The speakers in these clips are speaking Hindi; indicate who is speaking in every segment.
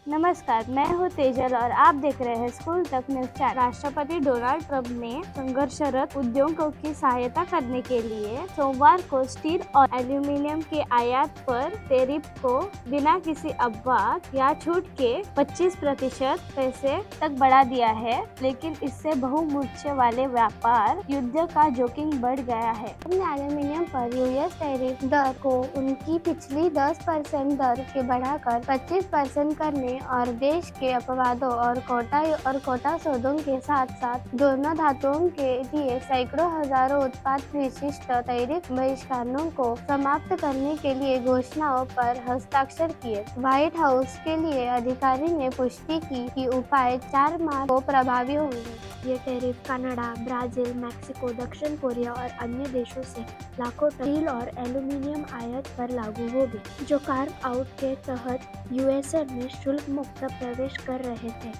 Speaker 1: नमस्कार, मैं हूँ तेजल और आप देख रहे हैं स्कूल तक न्यूज चैनल। राष्ट्रपति डोनाल्ड ट्रंप ने संघर्षरत उद्योगों की सहायता करने के लिए सोमवार को स्टील और एल्यूमीनियम के आयात पर टैरिफ को बिना किसी अपवाद या छूट के 25% पैसे तक बढ़ा दिया है, लेकिन इससे बहुमुखी वाले व्यापार युद्ध का जोखिम बढ़ गया है।
Speaker 2: एल्यूमीनियम पर यूएस टैरिफ दर को उनकी पिछली 10% दर के बढ़ाकर 25% करने और देश के अपवादों और कोटा सौदों के साथ साथ दोनों धातुओं के लिए सैकड़ों हजारों उत्पाद विशिष्ट टैरिफ बहिष्कारों को समाप्त करने के लिए घोषणाओं पर हस्ताक्षर किए। व्हाइट हाउस के लिए अधिकारी ने पुष्टि की कि उपाय 4 मार्च को प्रभावी होंगे।
Speaker 3: ये टैरिफ कनाडा, ब्राजील, मैक्सिको, दक्षिण कोरिया और अन्य देशों से लाखों टन स्टील और एल्यूमीनियम आयात पर लागू होगी, जो कार्व आउट के तहत यूएसए में शुल्क मुक्त प्रवेश कर रहे थे।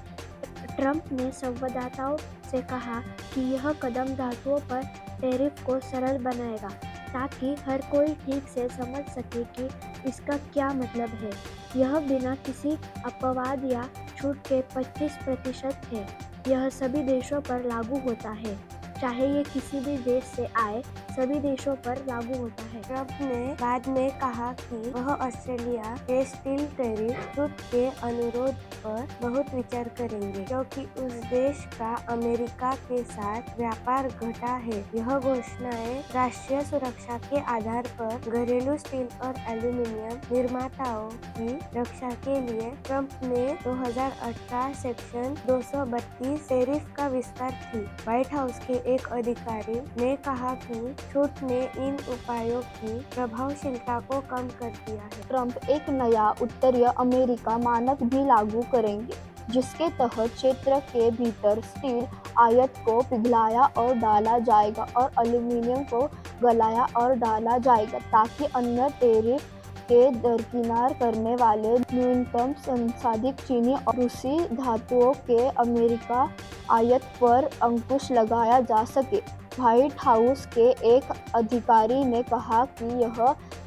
Speaker 3: ट्रंप ने संवाददाताओं से कहा कि यह कदम धातुओं पर टैरिफ को सरल बनाएगा, ताकि हर कोई ठीक से समझ सके कि इसका क्या मतलब है। यह बिना किसी अपवाद या छूट के 25% है। यह सभी देशों पर लागू होता है, चाहे ये किसी भी देश से आए, सभी देशों पर लागू होता है।
Speaker 1: ट्रंप ने बाद में कहा कि वह ऑस्ट्रेलिया के स्टील टैरिफ छूट के अनुरोध पर बहुत विचार करेंगे, क्योंकि उस देश का अमेरिका के साथ व्यापार घटा है। यह घोषणाएं राष्ट्रीय सुरक्षा के आधार पर घरेलू स्टील और एल्यूमीनियम निर्माताओं की रक्षा के लिए ट्रंप ने 2018 सेक्शन 232 टैरिफ का विस्तार की। व्हाइट हाउस के एक अधिकारी ने कहा कि छूट ने इन उपायों की प्रभावशीलता को कम कर दिया है।
Speaker 4: ट्रंप एक नया उत्तरीय अमेरिका मानक भी लागू करेंगे, जिसके तहत क्षेत्र के भीतर स्टील आयात को पिघलाया और डाला जाएगा और एल्यूमीनियम को गलाया और डाला जाएगा, ताकि अन्य टैरिफ के दरकिनार करने वाले न्यूनतम संसाधित चीनी और रूसी धातुओं के अमेरिका आयात पर अंकुश लगाया जा सके। व्हाइट हाउस के एक अधिकारी ने कहा कि यह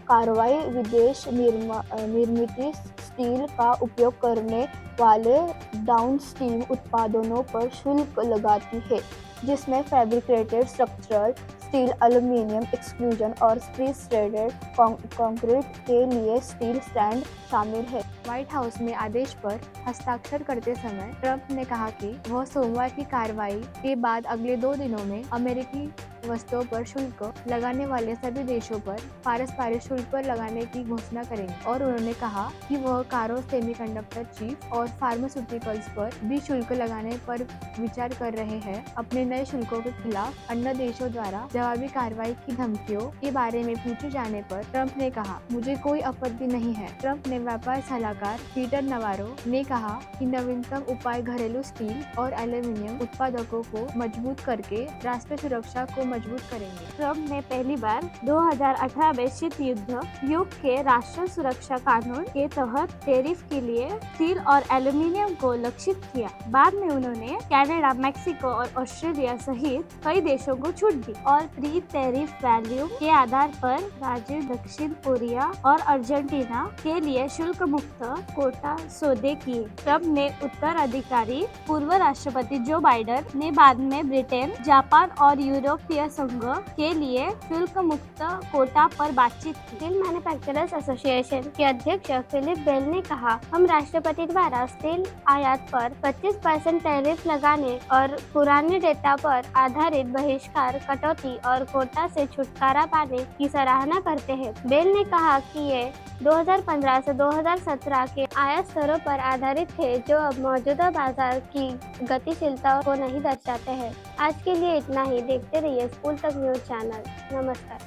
Speaker 4: कार्रवाई विदेश निर्मित स्टील का उपयोग करने वाले डाउनस्ट्रीम उत्पादों पर शुल्क लगाती है, जिसमें fabricated structural steel, aluminium exclusion और प्री-स्ट्रेटेड कंक्रीट के लिए स्टील स्टैंड शामिल है।
Speaker 5: व्हाइट हाउस में आदेश पर हस्ताक्षर करते समय ट्रंप ने कहा कि वह सोमवार की कार्रवाई के बाद अगले 2 दिनों में अमेरिकी वस्तुओं पर शुल्क लगाने वाले सभी देशों पर पारस्परिक शुल्क पर लगाने की घोषणा करेंगे। और उन्होंने कहा कि वह कारों, सेमीकंडक्टर चिप और फार्मास्यूटिकल्स पर भी शुल्क लगाने पर विचार कर रहे हैं। अपने नए शुल्कों के खिलाफ अन्य देशों द्वारा जवाबी कार्रवाई की धमकियों के बारे में पूछे जाने पर ट्रंप ने कहा, मुझे कोई आपत्ति नहीं है। ट्रंप ने व्यापार सलाहकार पीटर नवारो ने कहा कि नवीनतम उपाय घरेलू स्टील और एल्यूमीनियम उत्पादकों को मजबूत करके राष्ट्रीय सुरक्षा को मजबूत करेंगे।
Speaker 1: ट्रंप ने पहली बार 2018 में शीत युग के राष्ट्रीय सुरक्षा कानून के तहत टैरिफ के लिए स्टील और एल्यूमीनियम को लक्षित किया। बाद में उन्होंने कनाडा, मैक्सिको और ऑस्ट्रेलिया सहित कई देशों को छूट दी और प्री टैरिफ वैल्यू के आधार पर ब्राजील, दक्षिण कोरिया और अर्जेंटीना के लिए शुल्क मुक्त कोटा सौदे किए। ट्रंप ने उत्तराधिकारी पूर्व राष्ट्रपति जो बाइडेन ने बाद में ब्रिटेन, जापान और यूरोपीय संघ के लिए शुल्क मुक्त कोटा पर बातचीत की।
Speaker 2: स्टील मैन्युफैक्चरर्स एसोसिएशन के अध्यक्ष फिलिप बेल ने कहा, हम राष्ट्रपति द्वारा स्टील आयात पर 25% टैरिफ लगाने और पुराने डेटा पर आधारित बहिष्कार, कटौती और कोटा से छुटकारा पाने की सराहना करते हैं। बेल ने कहा कि ये 2015 से 2017 के आयात स्तरों पर आधारित थे, जो अब मौजूदा बाजार की गतिशीलता को नहीं दर्शाते हैं। आज के लिए इतना ही। देखते रहिए स्कूल तक न्यूज चैनल। नमस्कार।